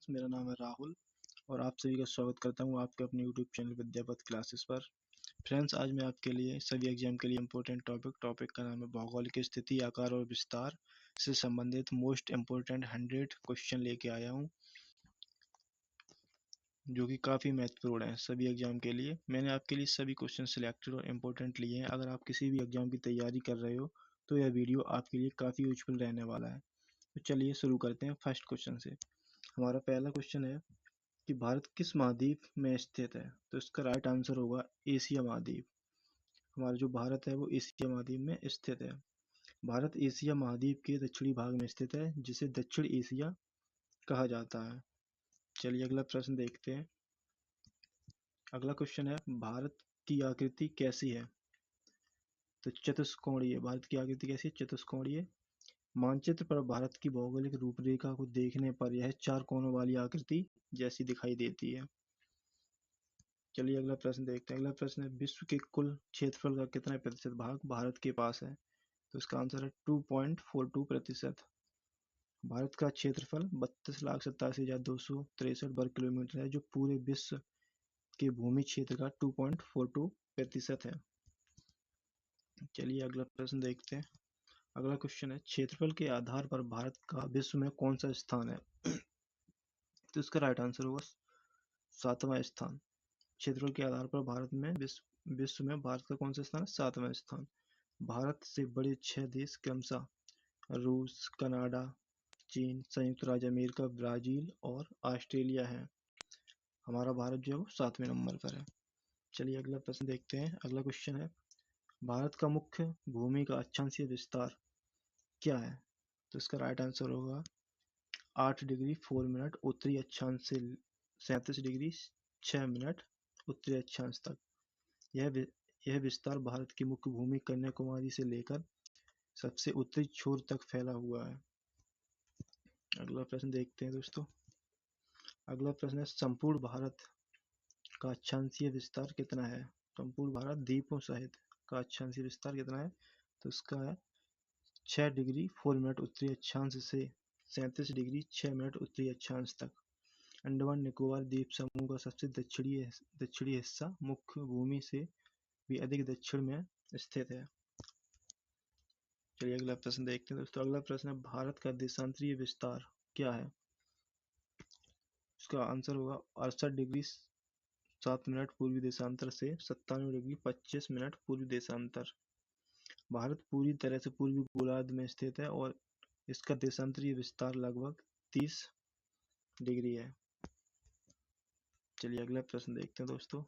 Friends, मेरा नाम है राहुल और आप सभी का स्वागत करता हूँ आपके अपने यूट्यूब चैनल विद्यापत क्लासेस पर। फ्रेंड्स, आज मैं आपके लिए सभी एग्जाम के लिए इम्पोर्टेंट टॉपिक का नाम है भौगोलिक स्थिति, आकार और विस्तार से संबंधित मोस्ट इम्पोर्टेंट 100 क्वेश्चन लेके आया हूँ, जो कि काफ़ी महत्वपूर्ण है सभी एग्जाम के लिए। मैंने आपके लिए सभी क्वेश्चन सिलेक्टेड और इम्पोर्टेंट लिए हैं। अगर आप किसी भी एग्जाम की तैयारी कर रहे हो तो यह वीडियो आपके लिए काफ़ी यूजफुल रहने वाला है। तो चलिए शुरू करते हैं फर्स्ट क्वेश्चन से। हमारा पहला क्वेश्चन है कि भारत किस महाद्वीप में स्थित है? तो इसका राइट आंसर होगा एशिया महाद्वीप। हमारा जो भारत है वो एशिया महाद्वीप में स्थित है। भारत एशिया महाद्वीप के दक्षिणी भाग में स्थित है, जिसे दक्षिण एशिया कहा जाता है। चलिए अगला प्रश्न देखते हैं। अगला क्वेश्चन है, भारत की आकृति कैसी है? तो चतुष्कोणीय। भारत की आकृति कैसी है? चतुष्कोणीय। मानचित्र पर भारत की भौगोलिक रूपरेखा को देखने पर यह 4 कोनों वाली आकृति जैसी दिखाई देती है। चलिए अगला प्रश्न देखते हैं। अगला प्रश्न है, विश्व के कुल क्षेत्रफल का कितना प्रतिशत भाग भारत के पास है? तो इसका आंसर है 2.42%। भारत का क्षेत्रफल 32,87,263 वर्ग किलोमीटर है, जो पूरे विश्व के भूमि क्षेत्र का 2.42% है। चलिए अगला प्रश्न देखते हैं। अगला क्वेश्चन है, क्षेत्रफल के आधार पर भारत का विश्व में कौन सा स्थान है? तो इसका राइट आंसर होगा 7वां स्थान। क्षेत्रफल के आधार पर भारत में विश्व में भारत का कौन सा स्थान है? 7वां स्थान। भारत से बड़े 6 देश क्रमशः रूस, कनाडा, चीन, संयुक्त राज्य अमेरिका, ब्राजील और ऑस्ट्रेलिया है। हमारा भारत जो है वो 7वें नंबर पर है। चलिए अगला प्रश्न देखते हैं। अगला क्वेश्चन है, भारत का मुख्य भूमि का अक्षांशीय विस्तार क्या है? तो इसका राइट आंसर होगा 8 डिग्री 4 मिनट उत्तरी अक्षांश से 37 डिग्री 6 मिनट उत्तरी अक्षांश तक। यह विस्तार भारत की मुख्य भूमि कन्याकुमारी से लेकर सबसे उत्तरी छोर तक फैला हुआ है। अगला प्रश्न देखते हैं दोस्तों। अगला प्रश्न है, संपूर्ण भारत का अक्षांशीय विस्तार कितना है? संपूर्ण भारत द्वीपों सहित का अक्षांशीय विस्तार कितना है? तो इसका है 6 डिग्री 4 मिनट उत्तरी अक्षांश से 37 डिग्री 6 मिनट उत्तरी अक्षांश तक। अंडमान निकोबार द्वीप समूह का सबसे दक्षिणी हिस्सा मुख्य भूमि से भी अधिक दक्षिण में स्थित है। चलिए अगला प्रश्न देखते हैं दोस्तों। अगला प्रश्न है, भारत का देशांतरीय विस्तार क्या है? इसका आंसर होगा 68 डिग्री 7 मिनट पूर्वी देशांतर से 97 डिग्री 25 मिनट पूर्वी देशांतर। भारत पूरी तरह से पूर्वी गोलार्ध में स्थित है और इसका देशांतरीय विस्तार लगभग 30 डिग्री है। चलिए अगला प्रश्न देखते हैं दोस्तों।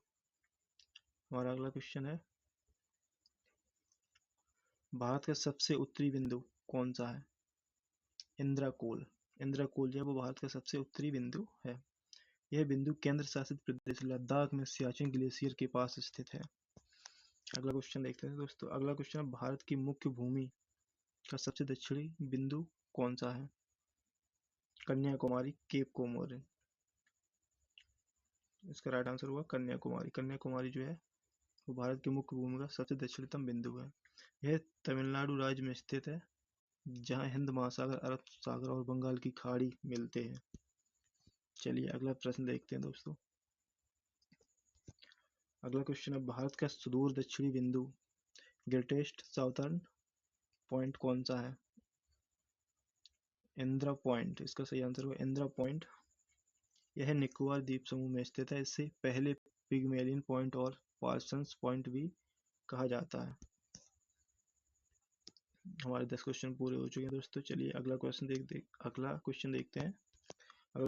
हमारा अगला क्वेश्चन है, भारत का सबसे उत्तरी बिंदु कौन सा है? इंद्रकोल। इंद्रकोल जो है वो भारत का सबसे उत्तरी बिंदु है। यह बिंदु केंद्र शासित प्रदेश लद्दाख में सियाचिन ग्लेशियर के पास स्थित है। अगला क्वेश्चन देखते हैं दोस्तों। अगला क्वेश्चन है, भारत की मुख्य भूमि का सबसे दक्षिणी बिंदु कौन सा है? Kanyakumari, Cape Comorin. इसका राइट आंसर हुआ कन्याकुमारी। कन्याकुमारी जो है वो भारत की मुख्य भूमि का सबसे दक्षिणतम बिंदु है। यह तमिलनाडु राज्य में स्थित है, जहां हिंद महासागर, अरब सागर और बंगाल की खाड़ी मिलते हैं। चलिए अगला प्रश्न देखते हैं दोस्तों। अगला क्वेश्चन है, भारत का सुदूर दक्षिणी बिंदु ग्रेटेस्ट साउथर्न पॉइंट कौन सा है? इंदिरा पॉइंट। इसका सही आंसर होगा इंदिरा पॉइंट। यह निकोबार द्वीप समूह में स्थित है। इसे पहले पिगमेलियन पॉइंट और पार्सन्स पॉइंट भी कहा जाता है। हमारे 10 क्वेश्चन पूरे हो चुके हैं दोस्तों। चलिए अगला क्वेश्चन देखते हैं। अगला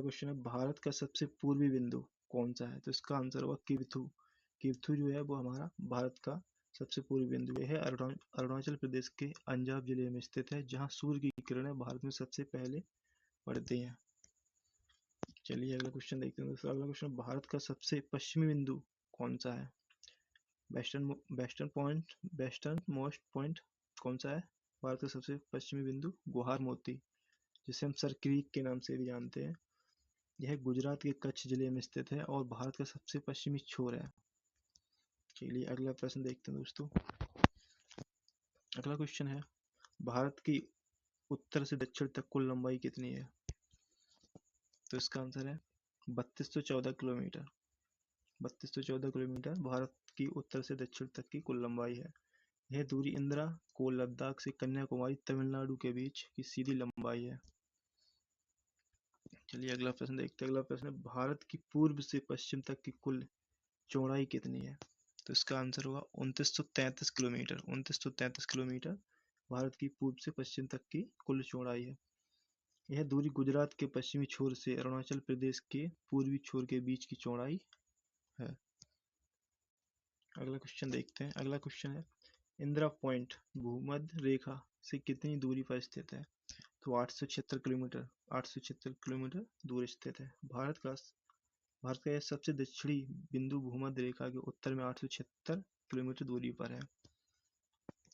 क्वेश्चन है, भारत का सबसे पूर्वी बिंदु कौन सा है? तो इसका आंसर होगा किवथू। किवथू जो है वो हमारा भारत का सबसे पूर्वी बिंदु है। अरुणाचल प्रदेश के अंजाव जिले में स्थित है, जहां सूर्य की किरणें भारत में सबसे पहले पड़ती हैं। चलिए अगला क्वेश्चन देखते हैं दोस्तों। अगला क्वेश्चन, भारत का सबसे पश्चिमी बिंदु कौन सा है? वेस्टर्न मोस्ट पॉइंट कौन सा है? भारत का सबसे पश्चिमी बिंदु गुहार मोती, जिसे हम सर क्रीक के नाम से भी जानते हैं। यह गुजरात के कच्छ जिले में स्थित है और भारत का सबसे पश्चिमी छोर है। चलिए अगला प्रश्न देखते हैं दोस्तों। अगला क्वेश्चन है, भारत की उत्तर से दक्षिण तक कुल लंबाई कितनी है? तो इसका आंसर है 3214 किलोमीटर। 3214 किलोमीटर भारत की उत्तर से दक्षिण तक की कुल लंबाई है। यह दूरी इंदिरा कोल लद्दाख से कन्याकुमारी तमिलनाडु के बीच की सीधी लंबाई है। चलिए अगला प्रश्न देखते हैं। अगला प्रश्न है, भारत की पूर्व से पश्चिम तक की कुल चौड़ाई कितनी है? तो इसका आंसर होगा 2933 किलोमीटर। 2933 किलोमीटर भारत की पूर्व से पश्चिम तक की कुल चौड़ाई है। यह दूरी गुजरात के पश्चिमी छोर से अरुणाचल प्रदेश के पूर्वी छोर के बीच की चौड़ाई है। अगला क्वेश्चन देखते हैं। अगला क्वेश्चन है, इंदिरा पॉइंट भूमध्य रेखा से कितनी दूरी पर स्थित है? तो 876 किलोमीटर। 876 किलोमीटर दूर स्थित है। भारत का यह सबसे दक्षिणी बिंदु भूमध्य रेखा के उत्तर में 876 किलोमीटर दूरी पर है।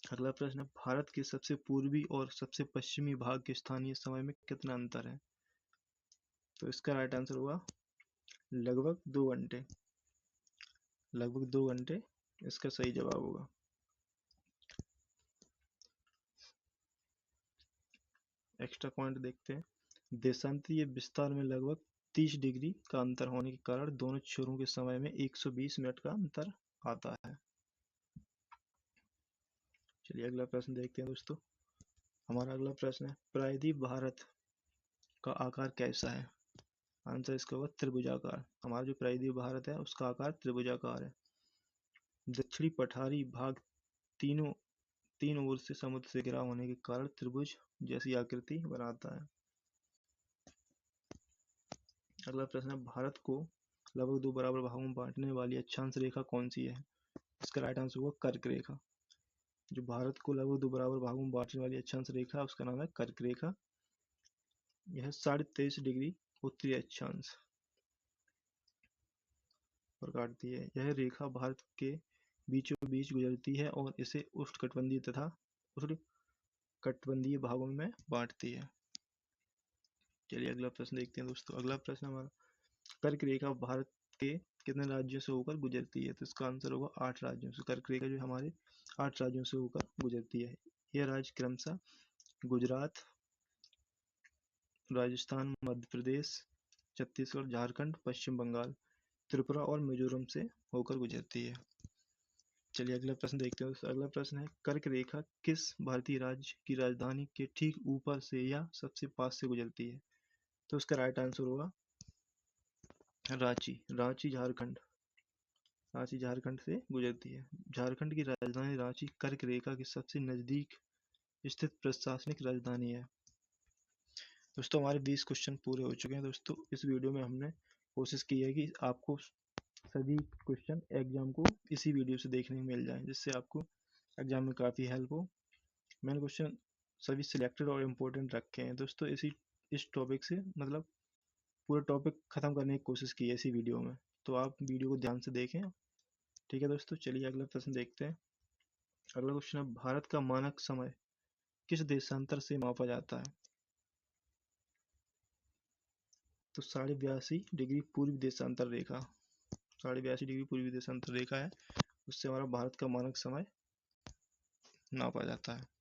अगला प्रश्न है, भारत के सबसे पूर्वी और सबसे पश्चिमी भाग के स्थानीय समय में कितना अंतर है? तो इसका राइट आंसर होगा लगभग 2 घंटे। लगभग 2 घंटे इसका सही जवाब होगा। एक्स्ट्रा पॉइंट देखते हैं। देशांतरीय विस्तार में लगभग 30 डिग्री का अंतर होने के कारण दोनों छोरों के समय में 120 मिनट का अंतर आता है। चलिए अगला प्रश्न देखते हैं दोस्तों। हमारा अगला प्रश्न है, प्रायद्वीप भारत का आकार कैसा है? आंसर इसका होगा त्रिभुजाकार। हमारा जो प्रायद्वीप भारत है उसका आकार त्रिभुजाकार है। दक्षिणी पठारी भाग तीन ओर से समुद्र से घिरा होने के कारण त्रिभुज जैसी आकृति बनाता है। अगला प्रश्न है, भारत को लगभग 2 बराबर भागों में बांटने वाली अक्षांश रेखा कौन सी है? इसका राइट आंसर होगा कर्क रेखा। जो भारत को लगभग 2 बराबर भागों में बांटने वाली अक्षांश रेखा है उसका नाम है कर्क रेखा। यह 23.5 डिग्री उत्तरी अक्षांश पर काटती है। यह रेखा भारत के बीचों बीच गुजरती है और इसे उष्णकटिबंधीय तथा उष्णकटिबंधीय भागों में बांटती है। चलिए अगला प्रश्न देखते हैं दोस्तों। अगला प्रश्न हमारा, कर्क रेखा भारत के कितने राज्यों से होकर गुजरती है? तो इसका आंसर होगा 8 राज्यों से। कर्क रेखा जो हमारे 8 राज्यों से होकर गुजरती है। यह राज्य क्रमशः गुजरात, राजस्थान, मध्य प्रदेश, छत्तीसगढ़, झारखंड, पश्चिम बंगाल, त्रिपुरा और मिजोरम से होकर गुजरती है। चलिए अगला प्रश्न देखते हैं। अगला प्रश्न है, कर्क रेखा किस भारतीय राज्य की राजधानी के ठीक ऊपर से या सबसे पास से गुजरती है? तो उसका राइट आंसर होगा रांची। रांची झारखंड। रांची झारखंड से गुजरती है। झारखंड की राजधानी रांची कर्क रेखा के सबसे नजदीक स्थित प्रशासनिक राजधानी है। दोस्तों हमारे 20 क्वेश्चन पूरे हो चुके हैं। दोस्तों इस वीडियो में हमने कोशिश की है कि आपको सभी क्वेश्चन एग्जाम को इसी वीडियो से देखने को मिल जाए, जिससे आपको एग्जाम में काफ़ी हेल्प हो। मैंने क्वेश्चन सभी सिलेक्टेड और इम्पोर्टेंट रखे हैं दोस्तों। इस टॉपिक से मतलब पूरा टॉपिक ख़त्म करने की कोशिश की है इसी वीडियो में, तो आप वीडियो को ध्यान से देखें। ठीक है दोस्तों, चलिए अगला प्रश्न देखते हैं। अगला क्वेश्चन है, भारत का मानक समय किस देशांतर से मापा जाता है? तो 82.5 डिग्री पूर्वी देशांतर रेखा। 82.5 डिग्री पूर्वी देशांतर रेखा है, उससे हमारा भारत का मानक समय नापा जाता है।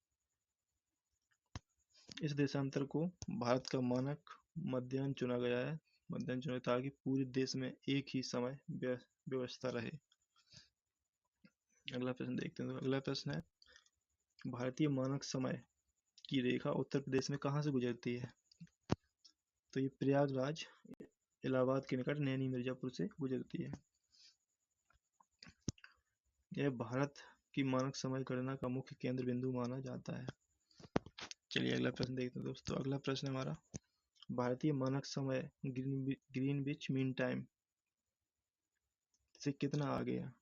इस देशांतर को भारत का मानक मध्याह्न चुना गया है। मध्याह्न चुना ताकि पूरे देश में एक ही समय व्यवस्था रहे। अगला प्रश्न देखते हैं। तो अगला प्रश्न है, भारतीय मानक समय की रेखा उत्तर प्रदेश में कहाँ से गुजरती है? तो ये प्रयागराज, इलाहाबाद के निकट नैनी मिर्जापुर से गुजरती है। यह भारत की मानक समय गणना का मुख्य केंद्र बिंदु माना जाता है। चलिए अगला प्रश्न देखते हैं दोस्तों। अगला प्रश्न हमारा, भारतीय मानक समय ग्रीनविच मीन टाइम से कितना आगे है?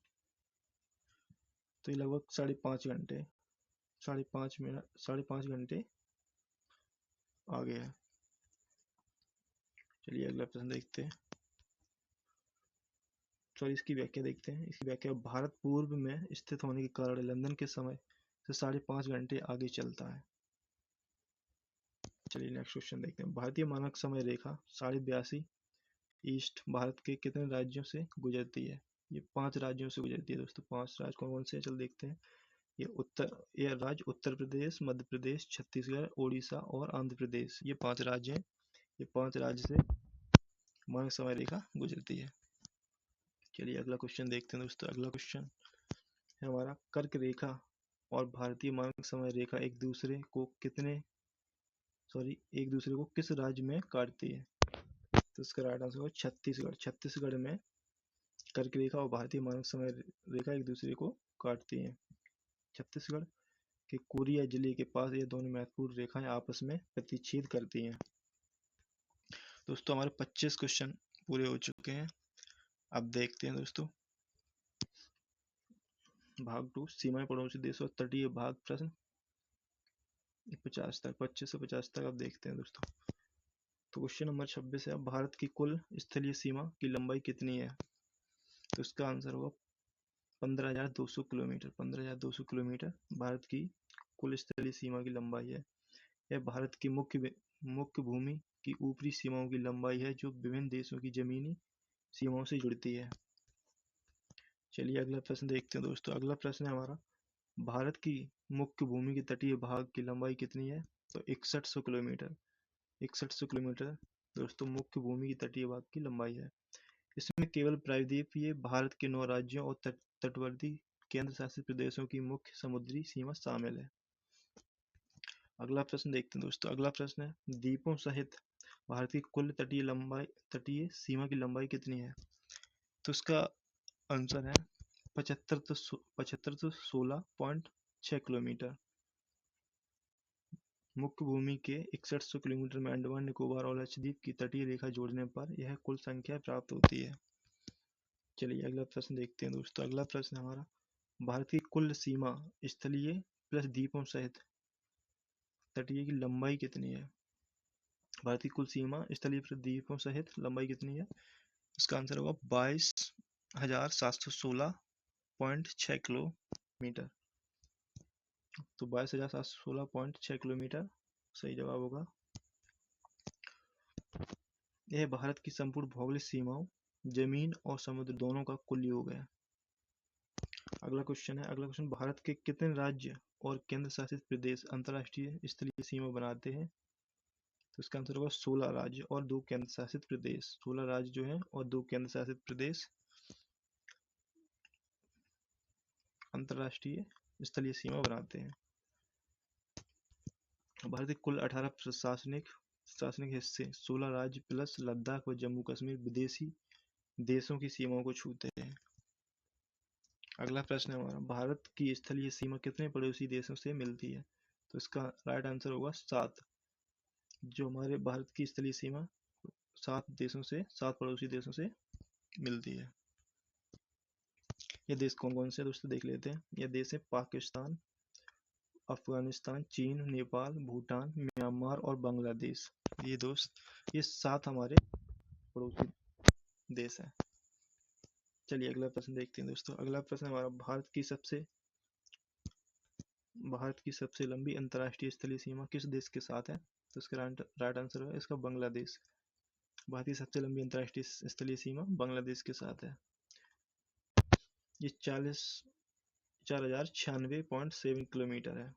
तो ये लगभग 5.5 घंटे, 5.5 घंटे आगे है। चलिए अगला प्रश्न देखते हैं। चलिए इसकी व्याख्या देखते हैं। इसकी व्याख्या, भारत पूर्व में स्थित होने के कारण लंदन के समय से 5.5 घंटे आगे चलता है। चलिए नेक्स्ट क्वेश्चन देखते हैं। भारतीय मानक समय रेखा 82.5 ईस्ट भारत के कितने राज्यों से गुजरती है? ये 5 राज्यों से गुजरती है दोस्तों। 5 राज्य कौन कौन से, चल देखते हैं। ये राज्य उत्तर प्रदेश, मध्य प्रदेश, छत्तीसगढ़, उड़ीसा और आंध्र प्रदेश, ये 5 राज्य हैं। ये 5 राज्य से मानक समय रेखा गुजरती है। चलिए अगला क्वेश्चन देखते हैं दोस्तों। अगला क्वेश्चन है हमारा, कर्क रेखा और भारतीय मानक समय रेखा एक दूसरे को किस राज्य में काटती है? तो इसका राइट आंसर होगा छत्तीसगढ़। छत्तीसगढ़ में कर्क रेखा और भारतीय मानक समय रेखा एक दूसरे को काटती हैं। छत्तीसगढ़ के कोरिया जिले के पास ये दोनों महत्वपूर्ण रेखाएं आपस में प्रतिच्छेद करती हैं। दोस्तों हमारे 25 क्वेश्चन पूरे हो चुके हैं। अब देखते हैं दोस्तों भाग 2, सीमाएं पड़ोसी देशों और तटीय भाग, प्रश्न 50 तक, 25 से 50 तक अब देखते हैं दोस्तों। तो क्वेश्चन नंबर 26 है, भारत की कुल स्थलीय सीमा की लंबाई कितनी है? तो इसका आंसर होगा 15,200 किलोमीटर। 15,200 किलोमीटर भारत की कुल स्थलीय सीमा की लंबाई है। यह भारत की मुख्य भूमि की ऊपरी सीमाओं की लंबाई है जो विभिन्न देशों की जमीनी सीमाओं से जुड़ती है। चलिए अगला प्रश्न देखते हैं दोस्तों। अगला प्रश्न है हमारा, भारत की मुख्य भूमि के तटीय भाग की लंबाई कितनी है? तो 6100 किलोमीटर। 6100 किलोमीटर दोस्तों मुख्य भूमि की तटीय भाग की लंबाई है। इसमें केवल प्रायद्वीपीय भारत के 9 राज्यों और तटवर्ती केंद्र शासित प्रदेशों की मुख्य समुद्री सीमा शामिल है। अगला प्रश्न देखते हैं दोस्तों। अगला प्रश्न है, द्वीपों सहित भारत की कुल तटीय सीमा की लंबाई कितनी है? तो इसका आंसर है 7516.6 किलोमीटर। मुख्य भूमि के 6100 किलोमीटर में अंडमान निकोबार और लक्षद्वीप की तटीय रेखा जोड़ने पर यह कुल संख्या प्राप्त होती है। चलिए अगला प्रश्न देखते हैं दोस्तों। अगला प्रश्न हमारा, भारत की कुल सीमा स्थलीय प्लस द्वीपों सहित तटीय की लंबाई कितनी है? भारत की कुल सीमा स्थलीय प्लस द्वीपों सहित लंबाई कितनी है? इसका आंसर होगा 22,716.6 किलोमीटर। तो 22,716.6 किलोमीटर सही जवाब होगा। यह भारत की संपूर्ण भौगोलिक सीमाओं, जमीन और समुद्र दोनों का कुल योग है। अगला क्वेश्चन है, अगला क्वेश्चन, भारत के कितने राज्य और केंद्र शासित प्रदेश अंतर्राष्ट्रीय स्थलीय सीमा बनाते हैं? तो इसका आंसर होगा 16 राज्य और 2 केंद्र शासित प्रदेश। 16 राज्य जो है और 2 केंद्र शासित प्रदेश अंतर्राष्ट्रीय स्थलीय सीमा बनाते हैं। भारत के कुल 18 प्रशासनिक हिस्से 16 राज्य प्लस लद्दाख व जम्मू कश्मीर विदेशी देशों की सीमाओं को छूते हैं। अगला प्रश्न है हमारा, भारत की स्थलीय सीमा कितने पड़ोसी देशों से मिलती है? तो इसका राइट आंसर होगा 7। जो हमारे भारत की स्थलीय सीमा 7 पड़ोसी देशों से मिलती है। ये देश कौन कौन से दोस्तों देख लेते हैं। ये देश है पाकिस्तान, अफगानिस्तान, चीन, नेपाल, भूटान, म्यांमार और बांग्लादेश। ये 7 हमारे पड़ोसी देश हैं। चलिए अगला प्रश्न देखते हैं दोस्तों। अगला प्रश्न हमारा, भारत की सबसे लंबी अंतर्राष्ट्रीय स्थलीय सीमा किस देश के साथ है? तो इसका राइट आंसर है इसका बांग्लादेश। भारत की सबसे लंबी अंतर्राष्ट्रीय स्थलीय सीमा बांग्लादेश के साथ है। ये 4,096.7 किलोमीटर है।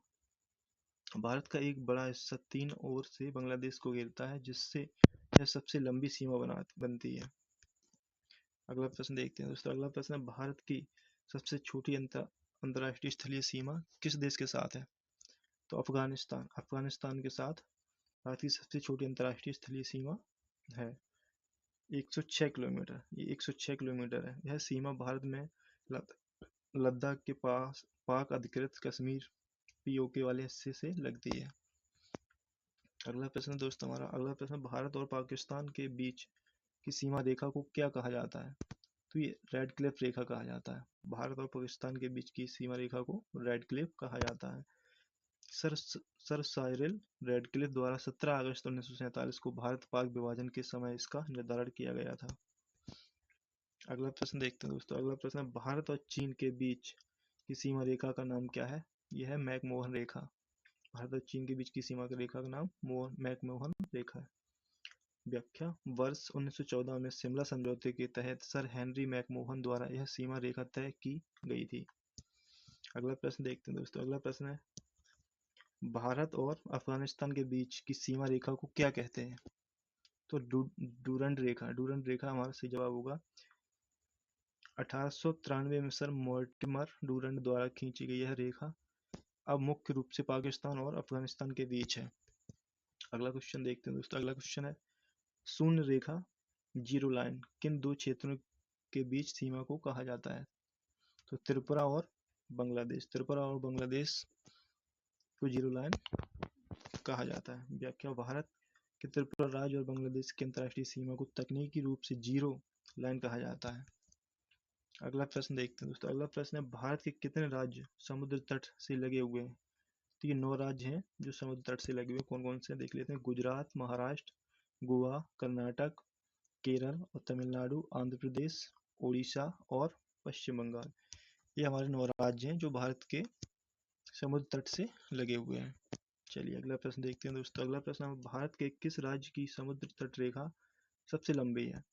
भारत का एक बड़ा हिस्सा 3 ओर से बांग्लादेश को घेरता है, जिससे यह सबसे लंबी सीमा बनती है। अगला प्रश्न देखते हैं दोस्तों। अगला प्रश्न है, भारत की सबसे छोटी अंतर्राष्ट्रीय स्थलीय सीमा किस देश के साथ है? तो अफगानिस्तान के साथ भारत की सबसे छोटी अंतर्राष्ट्रीय स्थलीय सीमा है 106 किलोमीटर। ये 106 किलोमीटर है। यह सीमा भारत में लद्दाख के पास पाक अधिकृत कश्मीर पीओके वाले हिस्से से लगती है। अगला प्रश्न दोस्तों हमारा, अगला प्रश्न, भारत और पाकिस्तान के बीच की सीमा रेखा को क्या कहा जाता है? तो ये रेड क्लिफ रेखा कहा जाता है। भारत और पाकिस्तान के बीच की सीमा रेखा को रेड क्लिफ कहा जाता है। सर साइरिल रेडक्लिफ द्वारा 17 अगस्त 1947 को भारत पाक विभाजन के समय इसका निर्धारण किया गया था। अगला प्रश्न देखते हैं दोस्तों। अगला प्रश्न है, भारत और चीन के बीच की सीमा रेखा का नाम क्या है? यह है मैकमोहन रेखा। भारत और चीन के बीच की सीमा रेखा का नाम मैकमोहन रेखा है। व्याख्या, वर्ष 1914 में शिमला समझौते के तहत सर हेनरी मैकमोहन द्वारा यह सीमा रेखा तय की गई थी। अगला प्रश्न देखते हैं दोस्तों। अगला प्रश्न है, भारत और अफगानिस्तान के बीच की सीमा रेखा को क्या कहते हैं? तो डूरंड रेखा हमारा सही जवाब होगा। 1893 में सर मोर्टिमर डूरंड द्वारा खींची गई यह रेखा अब मुख्य रूप से पाकिस्तान और अफगानिस्तान के बीच है। अगला क्वेश्चन देखते हैं दोस्तों। अगला क्वेश्चन है शून्य रेखा जीरो लाइन किन दो क्षेत्रों के बीच सीमा को कहा जाता है? तो त्रिपुरा और बांग्लादेश को जीरो लाइन कहा जाता है। व्याख्या भारत के त्रिपुरा राज्य और बांग्लादेश की अंतर्राष्ट्रीय सीमा को तकनीकी रूप से जीरो लाइन कहा जाता है। अगला प्रश्न देखते हैं दोस्तों। अगला प्रश्न है भारत के कितने राज्य समुद्र तट से लगे हुए हैं? तो ये 9 राज्य हैं जो समुद्र तट से लगे हुए। कौन कौन से देख लेते हैं। गुजरात, महाराष्ट्र, गोवा, कर्नाटक, केरल और तमिलनाडु, आंध्र प्रदेश, उड़ीसा और पश्चिम बंगाल। ये हमारे 9 राज्य हैं जो भारत के समुद्र तट से लगे हुए हैं। चलिए अगला प्रश्न देखते हैं दोस्तों। अगला प्रश्न है भारत के किस राज्य की समुद्र तट रेखा सबसे लंबी है?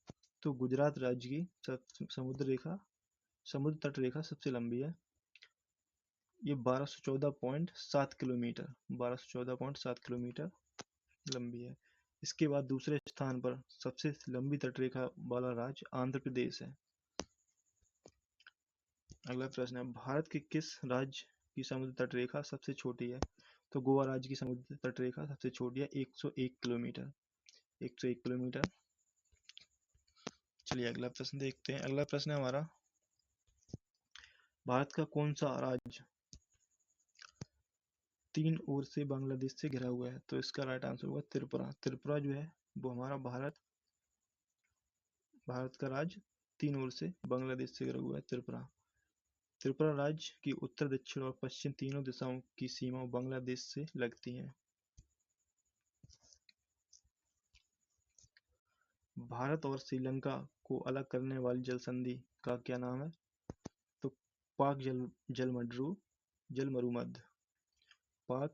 तो गुजरात राज्य की समुद्र तट रेखा सबसे लंबी है। ये 1214.7 किलोमीटर लंबी है। इसके बाद दूसरे स्थान पर सबसे लंबी तटरेखा वाला राज्य आंध्र प्रदेश है। अगला प्रश्न है भारत के किस राज्य की समुद्र तटरेखा सबसे छोटी है? तो गोवा राज्य की समुद्र तटरेखा सबसे छोटी है 101 किलोमीटर। चलिए अगला प्रश्न देखते हैं। अगला प्रश्न है हमारा भारत का कौन सा राज्य 3 ओर से बांग्लादेश से घिरा हुआ है? तो इसका राइट आंसर होगा त्रिपुरा जो है वो हमारा भारत का राज्य 3 ओर से बांग्लादेश से घिरा हुआ है। त्रिपुरा राज्य की उत्तर, दक्षिण और पश्चिम तीनों दिशाओं की सीमा बांग्लादेश से लगती है। भारत और श्रीलंका को अलग करने वाली जल संधि का क्या नाम है? तो पाक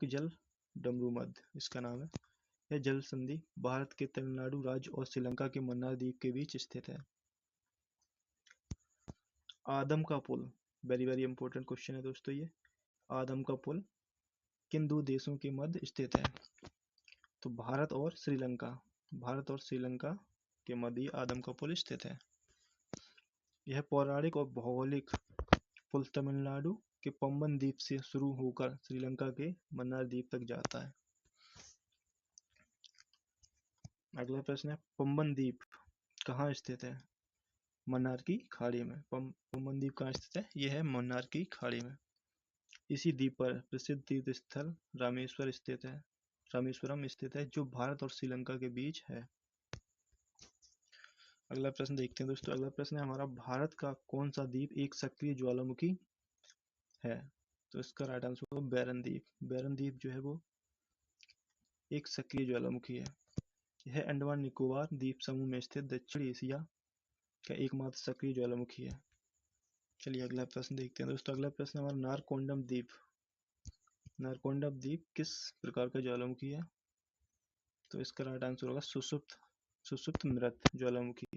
जल डमरूमध्य इसका नाम है। यह जल संधि भारत के तमिलनाडु राज्य और श्रीलंका के मन्नार द्वीप के बीच स्थित है। आदम का पुल वेरी वेरी इंपॉर्टेंट क्वेश्चन है दोस्तों। ये आदम का पुल किन दो देशों के मध्य स्थित है? तो भारत और श्रीलंका के मध्य आदम का पुल स्थित है। यह पौराणिक और भौगोलिक पुल तमिलनाडु के पंबन द्वीप से शुरू होकर श्रीलंका के मन्नार द्वीप तक जाता है। अगला प्रश्न है पंबन द्वीप कहाँ स्थित है? मन्नार की खाड़ी में। पंबन द्वीप कहाँ स्थित है? यह है मन्नार की खाड़ी में। इसी द्वीप पर प्रसिद्ध तीर्थ स्थल रामेश्वरम स्थित है जो भारत और श्रीलंका के बीच है। अगला प्रश्न देखते हैं दोस्तों। अगला प्रश्न है हमारा भारत का कौन सा द्वीप एक सक्रिय ज्वालामुखी है? तो इसका राइट आंसर होगा बैरन द्वीप जो है वो एक सक्रिय ज्वालामुखी है। यह अंडमान निकोबार द्वीप समूह में स्थित दक्षिण एशिया का एकमात्र सक्रिय ज्वालामुखी है। चलिए अगला प्रश्न देखते हैं दोस्तों। अगला प्रश्न हमारा नारकोंडम द्वीप किस प्रकार का ज्वालामुखी है? तो इसका राइट आंसर होगा सुषुप्त मृत ज्वालामुखी।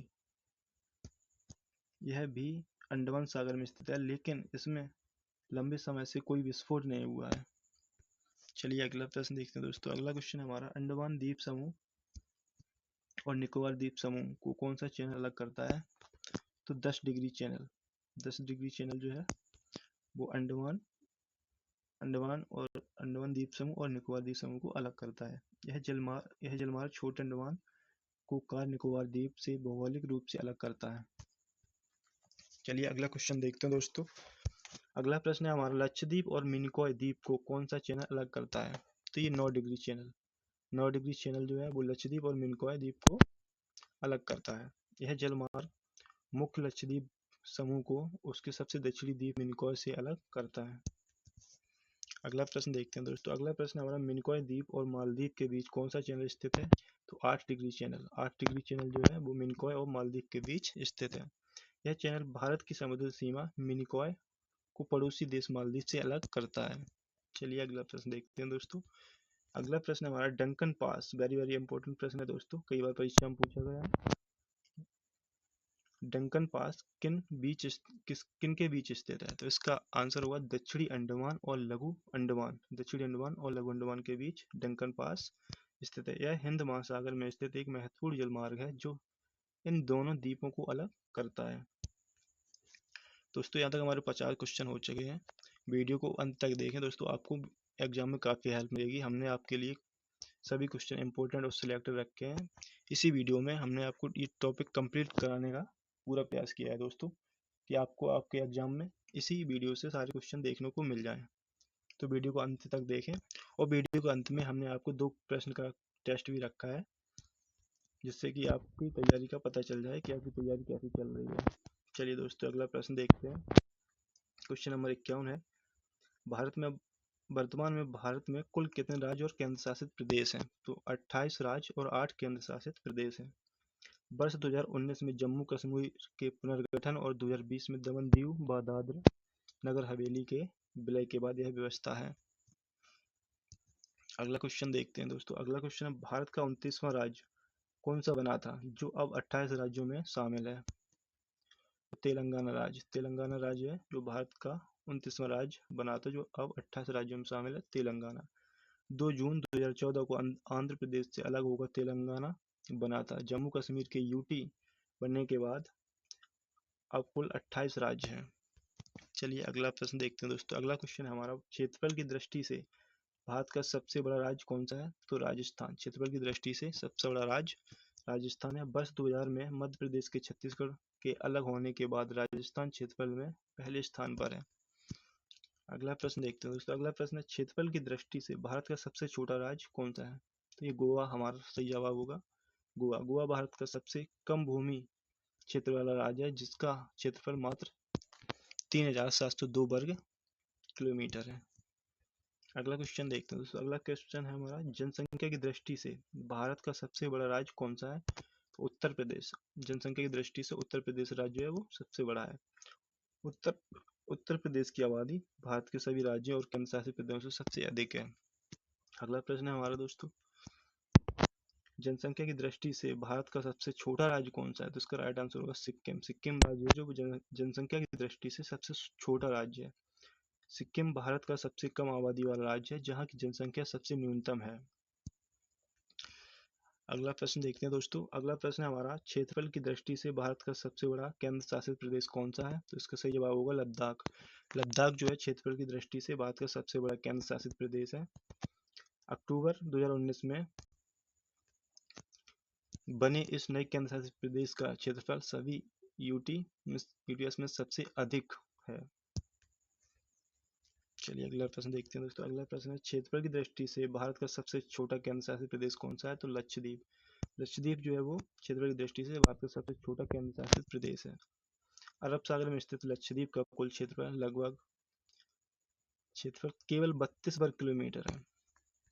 यह भी अंडमान सागर में स्थित है लेकिन इसमें लंबे समय से कोई विस्फोट नहीं हुआ है। चलिए अगला प्रश्न देखते हैं दोस्तों। अगला क्वेश्चन है हमारा अंडमान द्वीप समूह और निकोबार द्वीप समूह को कौन सा चैनल अलग करता है? तो 10 डिग्री चैनल जो है वो अंडमान द्वीप समूह और निकोबार द्वीप समूह को अलग करता है। यह जलमार्ग छोटे अंडमान को कार निकोबार द्वीप से भौगोलिक रूप से अलग करता है। चलिए अगला क्वेश्चन देखते हैं दोस्तों। अगला प्रश्न है हमारा लक्षद्वीप और मिनिकॉय द्वीप को कौन सा चैनल अलग करता है? तो ये 9 डिग्री चैनल जो है वो लक्षद्वीप और मिनिकॉय द्वीप को अलग करता है। यह जलमार्ग मुख्य लक्षद्वीप समूह को उसके सबसे दक्षिणी द्वीप मिनिकॉय से अलग करता है। अगला प्रश्न देखते हैं दोस्तों। अगला प्रश्न हमारा मिनिकॉय द्वीप और मालदीव के बीच कौन सा चैनल स्थित है? तो 8 डिग्री चैनल जो है वो मिनिकॉय और मालदीव के बीच स्थित है। यह चैनल भारत की समुद्री सीमा मिनिकॉय को पड़ोसी देश मालदीव से अलग करता है। चलिए अगला प्रश्न देखते हैं दोस्तों। अगला प्रश्न हमारा Duncan pass very very important प्रश्न है दोस्तों, कई बार परीक्षा में पूछा गया है। डंकन पास किन के बीच स्थित है? तो इसका आंसर होगा दक्षिणी अंडमान और लघु अंडमान के बीच डंकन पास स्थित है। यह हिंद महासागर में स्थित एक महत्वपूर्ण जलमार्ग है जो इन दोनों द्वीपों को अलग करता है। दोस्तों यहाँ तक हमारे 50 क्वेश्चन हो चुके हैं। वीडियो को अंत तक देखें दोस्तों, आपको एग्जाम में काफ़ी हेल्प मिलेगी। हमने आपके लिए सभी क्वेश्चन इंपॉर्टेंट और सिलेक्टेड रखे हैं। इसी वीडियो में हमने आपको ये टॉपिक कंप्लीट कराने का पूरा प्रयास किया है दोस्तों, कि आपको आपके एग्जाम में इसी वीडियो से सारे क्वेश्चन देखने को मिल जाएं। तो वीडियो को अंत तक देखें। और वीडियो के अंत में हमने आपको 2 प्रश्न का टेस्ट भी रखा है, जिससे कि आपकी तैयारी का पता चल जाए कि आपकी तैयारी कैसी चल रही है। चलिए दोस्तों अगला प्रश्न देखते हैं। क्वेश्चन नंबर 51 है, वर्तमान में भारत में कुल कितने राज्य और केंद्र शासित प्रदेश हैं? तो 28 राज्य और 8 केंद्र शासित प्रदेश हैं। वर्ष 2019 में जम्मू कश्मीर के पुनर्गठन और 2020 में दमन दीव व दादरा नगर हवेली के विलय के बाद यह व्यवस्था है। अगला क्वेश्चन देखते हैं दोस्तों। अगला क्वेश्चन है, भारत का 29वां राज्य कौन सा बना था जो अब 28 राज्यों में शामिल है? तेलंगाना राज्य है जो भारत का 29वां राज्य बना था, जो अब 28 राज्यों में शामिल है, तेलंगाना। 2 जून 2014 को आंध्र प्रदेश से अलग होकर तेलंगाना बना था। जम्मू कश्मीर के यूटी बनने के बाद अब कुल 28 राज्य हैं। चलिए अगला प्रश्न देखते हैं दोस्तों। अगला क्वेश्चन है हमारा, क्षेत्रफल की दृष्टि से भारत का सबसे बड़ा राज्य कौन सा है? तो राजस्थान। क्षेत्रफल की दृष्टि से सबसे बड़ा राज्य राजस्थान है। वर्ष 2000 में मध्य प्रदेश के छत्तीसगढ़ के अलग होने के बाद राजस्थान क्षेत्रफल में पहले स्थान पर है। अगला प्रश्न देखते हैं दोस्तों। अगला प्रश्न है, क्षेत्रफल की दृष्टि से भारत का सबसे छोटा राज्य कौन सा है? तो ये गोवा हमारा सही जवाब होगा। गोवा भारत का सबसे कम भूमि क्षेत्र वाला राज्य है, जिसका क्षेत्रफल मात्र 3702 वर्ग किलोमीटर है। अगला क्वेश्चन देखते हैं दोस्तों। अगला क्वेश्चन है हमारा, जनसंख्या की दृष्टि से भारत का सबसे बड़ा राज्य कौन सा है? तो उत्तर प्रदेश। जनसंख्या की दृष्टि से उत्तर प्रदेश राज्य है वो सबसे बड़ा है। उत्तर प्रदेश की आबादी भारत के सभी राज्यों और केंद्र शासित प्रदेशों से सबसे अधिक है। अगला प्रश्न है हमारा दोस्तों, जनसंख्या की दृष्टि से भारत का सबसे छोटा राज्य कौन सा है? तो इसका राइट आंसर होगा सिक्किम। सिक्किम राज्य है जो जनसंख्या की दृष्टि से सबसे छोटा राज्य है। सिक्किम भारत का सबसे कम आबादी वाला राज्य है, जहाँ की जनसंख्या सबसे न्यूनतम है। अगला प्रश्न देखते हैं दोस्तों। अगला प्रश्न है हमारा, क्षेत्रफल की दृष्टि से भारत का सबसे बड़ा केंद्र शासित प्रदेश कौन सा है? तो इसका सही जवाब होगा लद्दाख। लद्दाख जो है क्षेत्रफल की दृष्टि से भारत का सबसे बड़ा केंद्र शासित प्रदेश है। अक्टूबर 2019 में बने इस नए केंद्र शासित प्रदेश का क्षेत्रफल सभी यूटीएस में सबसे अधिक है। चलिए अगला प्रश्न देखते हैं दोस्तों। अगला प्रश्न है, क्षेत्रफल की दृष्टि से भारत का सबसे छोटा केंद्र शासित प्रदेश कौन सा है? तो लक्षद्वीप। लक्षद्वीप जो है वो क्षेत्रफल की दृष्टि से भारत का सबसे छोटा केंद्र शासित प्रदेश है। अरब सागर में स्थित लक्षद्वीप का कुल क्षेत्रफल केवल 32 वर्ग किलोमीटर है।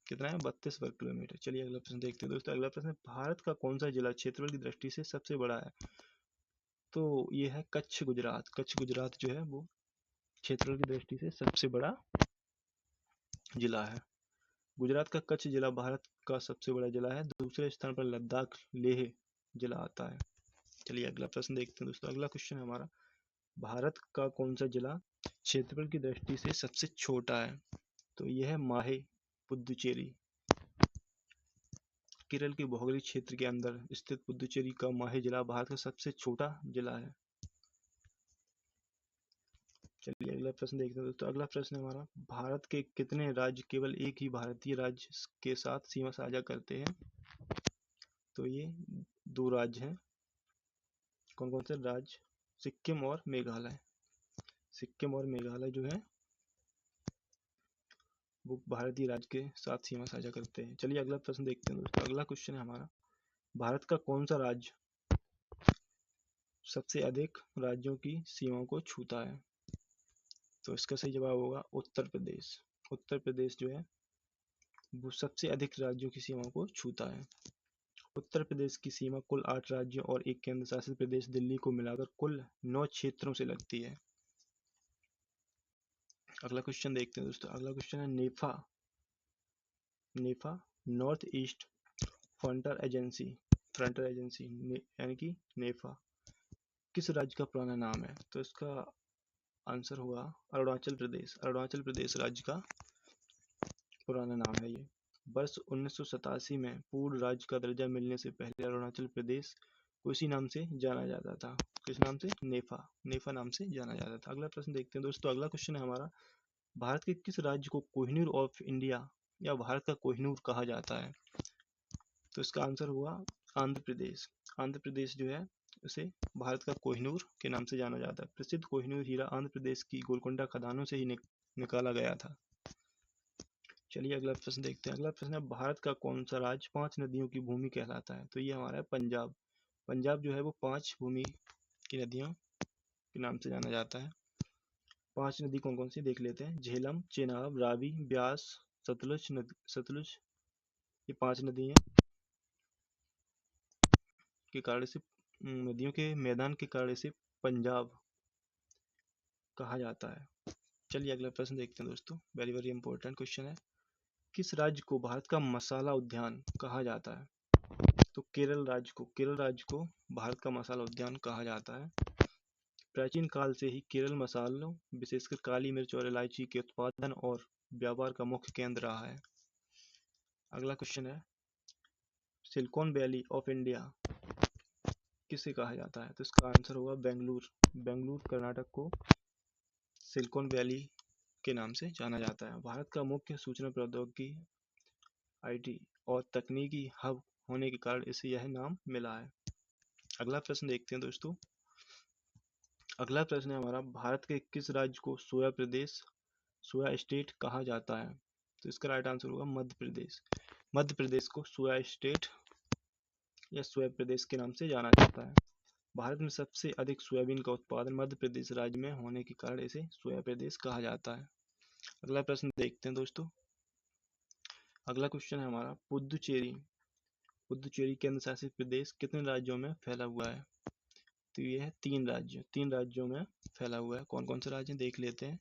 कितना है? 32 वर्ग किलोमीटर। चलिए अगला प्रश्न देखते हैं दोस्तों। अगला प्रश्न है, भारत का कौन सा जिला क्षेत्रफल की दृष्टि से सबसे बड़ा है? तो ये है कच्छ गुजरात। कच्छ गुजरात जो है वो क्षेत्रफल की दृष्टि से सबसे बड़ा जिला है। गुजरात का कच्छ जिला भारत का सबसे बड़ा जिला है। दूसरे स्थान पर लद्दाख लेह जिला आता है। चलिए अगला प्रश्न देखते हैं दोस्तों। अगला क्वेश्चन है हमारा, भारत का कौन सा जिला क्षेत्रफल की दृष्टि से सबसे छोटा है? तो यह है माहे पुदुचेरी। केरल के भौगोलिक क्षेत्र के अंदर स्थित पुदुचेरी का माहे जिला भारत का सबसे छोटा जिला है। चलिए अगला प्रश्न देखते हैं दोस्तों। अगला प्रश्न है हमारा, भारत के कितने राज्य केवल एक ही भारतीय राज्य के साथ सीमा साझा करते हैं? तो ये 2 राज्य हैं। कौन कौन से राज्य? सिक्किम और मेघालय। सिक्किम और मेघालय जो है वो भारतीय राज्य के साथ सीमा साझा करते हैं। चलिए अगला प्रश्न देखते हैं दोस्तों। अगला क्वेश्चन है हमारा, भारत का कौन सा राज्य सबसे अधिक राज्यों की सीमाओं को छूता है? तो इसका सही जवाब होगा उत्तर प्रदेश। उत्तर प्रदेश जो है वो सबसे अधिक राज्यों की सीमाओं को छूता है। उत्तर प्रदेश की सीमा कुल 8 राज्यों और एक केंद्र शासित प्रदेश दिल्ली को मिलाकर कुल 9 क्षेत्रों से लगती है। अगला क्वेश्चन देखते हैं दोस्तों। अगला क्वेश्चन है, नेफा नॉर्थ ईस्ट फ्रंटियर एजेंसी यानी कि नेफा किस राज्य का पुराना नाम है? तो इसका आंसर होगा अरुणाचल प्रदेश। अरुणाचल प्रदेश राज्य का पुराना नाम है ये। वर्ष 1987 में पूर्ण राज्य का दर्जा मिलने से पहले अरुणाचल प्रदेश को इसी नाम से जाना जाता था। किस नाम से? नेफा नाम से जाना जाता था। अगला प्रश्न देखते हैं दोस्तों। अगला क्वेश्चन है हमारा, भारत के किस राज्य को कोहिनूर ऑफ इंडिया या भारत का कोहिनूर कहा जाता है? तो इसका आंसर हुआ आंध्र प्रदेश। आंध्र प्रदेश जो है उसे भारत का कोहिनूर के नाम से जाना जाता है। प्रसिद्ध कोहिनूर हीरा आंध्र प्रदेश की गोलकोंडा खदानों से ही निकाला गया था। चलिए अगला प्रश्न देखते हैं। अगला प्रश्न है, भारत का कौन सा राज्य 5 नदियों की भूमि कहलाता है? तो ये हमारा है पंजाब। पंजाब जो है वो 5 भूमि की नदियों के नाम से जाना जाता है। 5 नदी कौन कौन सी देख लेते हैं। झेलम, चेनाब, रावी, ब्यास, सतलुज, ये 5 नदी हैं के कारण से नदियों के मैदान के कारण से पंजाब कहा जाता है। चलिए अगला प्रश्न देखते हैं दोस्तों। वेरी वेरी इंपॉर्टेंट क्वेश्चन है, किस राज्य को भारत का मसाला उद्यान कहा जाता है? तो केरल राज्य को भारत का मसाला उद्यान कहा जाता है। प्राचीन काल से ही केरल मसालों विशेषकर काली मिर्च और इलायची के उत्पादन और व्यापार का मुख्य केंद्र रहा है। अगला क्वेश्चन है, सिलिकॉन वैली ऑफ इंडिया किसे कहा जाता है? तो इसका आंसर होगा बेंगलुरु कर्नाटक को सिलिकॉन वैली के नाम से जाना जाता है। भारत का मुख्य सूचना प्रौद्योगिकी आईटी और तकनीकी हब होने के कारण इसे यह नाम मिला है। अगला प्रश्न देखते हैं दोस्तों। अगला प्रश्न है हमारा, भारत के किस राज्य को सोया स्टेट कहा जाता है? तो इसका राइट आंसर होगा मध्य प्रदेश। मध्य प्रदेश को सोया स्टेट या सोया प्रदेश के नाम से जाना जाता है। भारत में सबसे अधिक सोयाबीन का उत्पादन मध्य प्रदेश राज्य में होने के कारण इसे सोया प्रदेश कहा जाता है। अगला प्रश्न देखते हैं दोस्तों। अगला क्वेश्चन है हमारा, पुदुचेरी केंद्र शासित प्रदेश कितने राज्यों में फैला हुआ है? तो ये है 3 राज्यों में फैला हुआ है। कौन कौन से राज्य देख लेते हैं।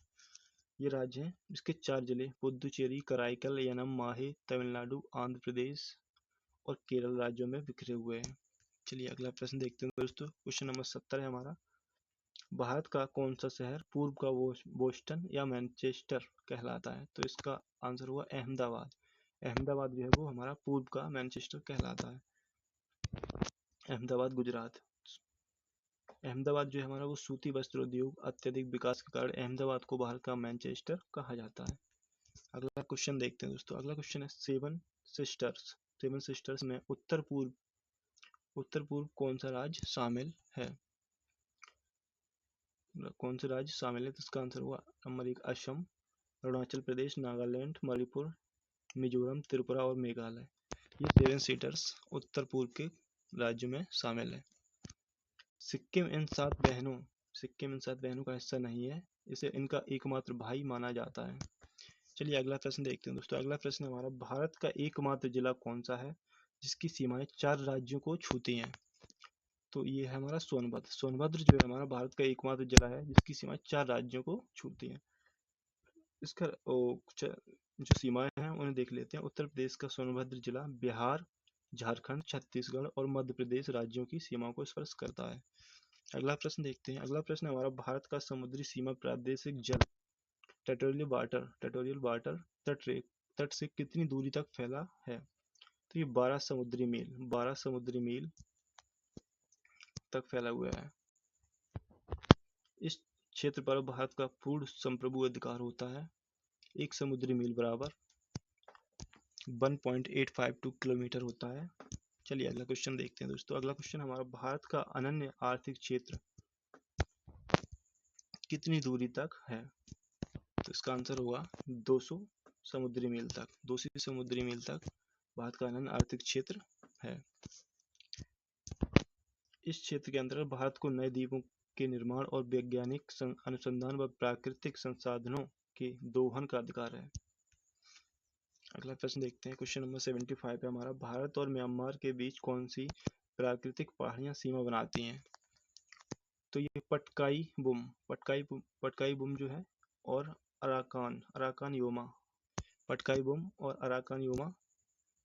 ये राज्य हैं, इसके 4 जिले पुदुचेरी, कराईकल, यनम, माहे, तमिलनाडु, आंध्र प्रदेश और केरल राज्यों में बिखरे हुए हैं। चलिए अगला प्रश्न देखते हैं दोस्तों। क्वेश्चन नंबर 70 है हमारा, भारत का कौन सा शहर पूर्व का बोस्टन या मैनचेस्टर कहलाता है? तो इसका आंसर हुआ अहमदाबाद। अहमदाबाद जो है वो हमारा पूर्व का मैनचेस्टर कहलाता है। अहमदाबाद गुजरात। अहमदाबाद जो है हमारा वो सूती वस्त्र उद्योग अत्यधिक विकास के कारण अहमदाबाद को भारत का मैनचेस्टर कहा जाता है। अगला क्वेश्चन देखते हैं दोस्तों। अगला क्वेश्चन है, सेवन सिस्टर्स में उत्तर पूर्व कौन सा राज्य शामिल है? कौन से राज्य शामिल है? तो इसका आंसर हुआ नंबर 1 असम, अरुणाचल प्रदेश, नागालैंड, मणिपुर, मिजोरम, त्रिपुरा और मेघालय। ये 7 सीटर्स उत्तर पूर्व के राज्यों में शामिल है। सिक्किम इन 7 बहनों का हिस्सा नहीं है, इसे इनका एकमात्र भाई माना जाता है। चलिए अगला प्रश्न देखते हैं दोस्तों। अगला प्रश्न हमारा, भारत का एकमात्र जिला कौन सा है जिसकी सीमाएं 4 राज्यों को छूती हैं? तो ये है हमारा सोनभद्र। सोनभद्र जो है हमारा भारत का एकमात्र जिला है जिसकी सीमाएं 4 राज्यों को छूती हैं। इसका जो सीमाएं हैं उन्हें देख लेते हैं। उत्तर प्रदेश का सोनभद्र जिला बिहार, झारखंड, छत्तीसगढ़ और मध्य प्रदेश राज्यों की सीमाओं को स्पर्श करता है। अगला प्रश्न देखते हैं। अगला प्रश्न हमारा, भारत का समुद्री सीमा प्रादेशिक जल टेरिटोरियल वाटर तट से कितनी दूरी तक फैला है? तो ये 12 समुद्री मील तक फैला हुआ है। इस क्षेत्र पर भारत का पूर्ण संप्रभु अधिकार होता है। 1 समुद्री मील बराबर 1.852 किलोमीटर होता है। चलिए अगला क्वेश्चन देखते हैं दोस्तों। अगला क्वेश्चन हमारा, भारत का अनन्य आर्थिक क्षेत्र कितनी दूरी तक है? तो इसका आंसर होगा 200 समुद्री मील तक। 200 समुद्री मील तक भारत का अनन्य आर्थिक क्षेत्र है। इस क्षेत्र के अंतर्गत भारत को नए द्वीपों के निर्माण और वैज्ञानिक अनुसंधान व प्राकृतिक संसाधनों के दोहन का अधिकार है। अगला प्रश्न देखते हैं। क्वेश्चन नंबर 75 है हमारा, भारत और म्यांमार के बीच कौन सी प्राकृतिक पहाड़ियां सीमा बनाती हैं? तो ये पटकाई बुम जो है और अराकान योमा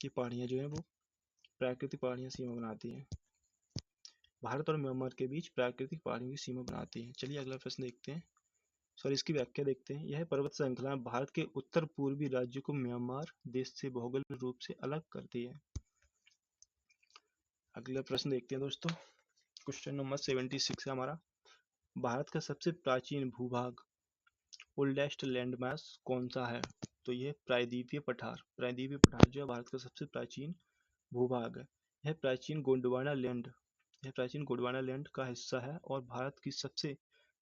की पहाड़ियां जो है वो प्राकृतिक पहाड़ियां सीमा बनाती हैं। भारत और म्यांमार के बीच प्राकृतिक पहाड़ियों की सीमा बनाती है। चलिए अगला प्रश्न देखते हैं। सॉरी इसकी व्याख्या देखते हैं। यह पर्वत श्रृंखला भारत के उत्तर पूर्वी राज्य को म्यांमार देश से भौगोलिक रूप से अलग करती है। अगला प्रश्न देखते हैं दोस्तों। क्वेश्चन नंबर 76 है हमारा। भारत का सबसे प्राचीन भूभाग ओल्डेस्ट लैंडमास कौन सा है? तो ये प्रायद्वीपीय पठार जो है भारत का सबसे प्राचीन भूभाग है। यह प्राचीन गोंडवाना लैंड का हिस्सा है और भारत की सबसे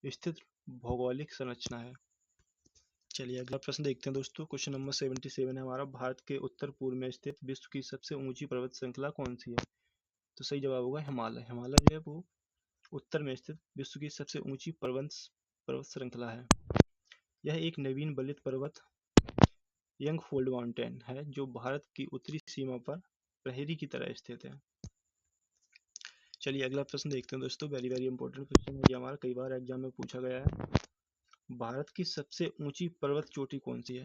स्थिर भौगोलिक संरचना है। चलिए अगला प्रश्न देखते हैं दोस्तों। क्वेश्चन नंबर 77 है हमारा। भारत के उत्तर पूर्व में स्थित विश्व की सबसे ऊंची पर्वत श्रृंखला कौन सी है? तो सही जवाब होगा हिमालय। हिमालय जो है वो उत्तर में स्थित विश्व की सबसे ऊंची पर्वत श्रृंखला है। यह एक नवीन बलित पर्वत यंगफोल्ड माउंटेन है जो भारत की उत्तरी सीमा पर प्रहरी की तरह स्थित है। चलिए अगला प्रश्न देखते हैं दोस्तों। वेरी वेरी इंपॉर्टेंट क्वेश्चन है ये हमारा, कई बार एग्जाम में पूछा गया है। भारत की सबसे ऊंची पर्वत चोटी कौन सी है?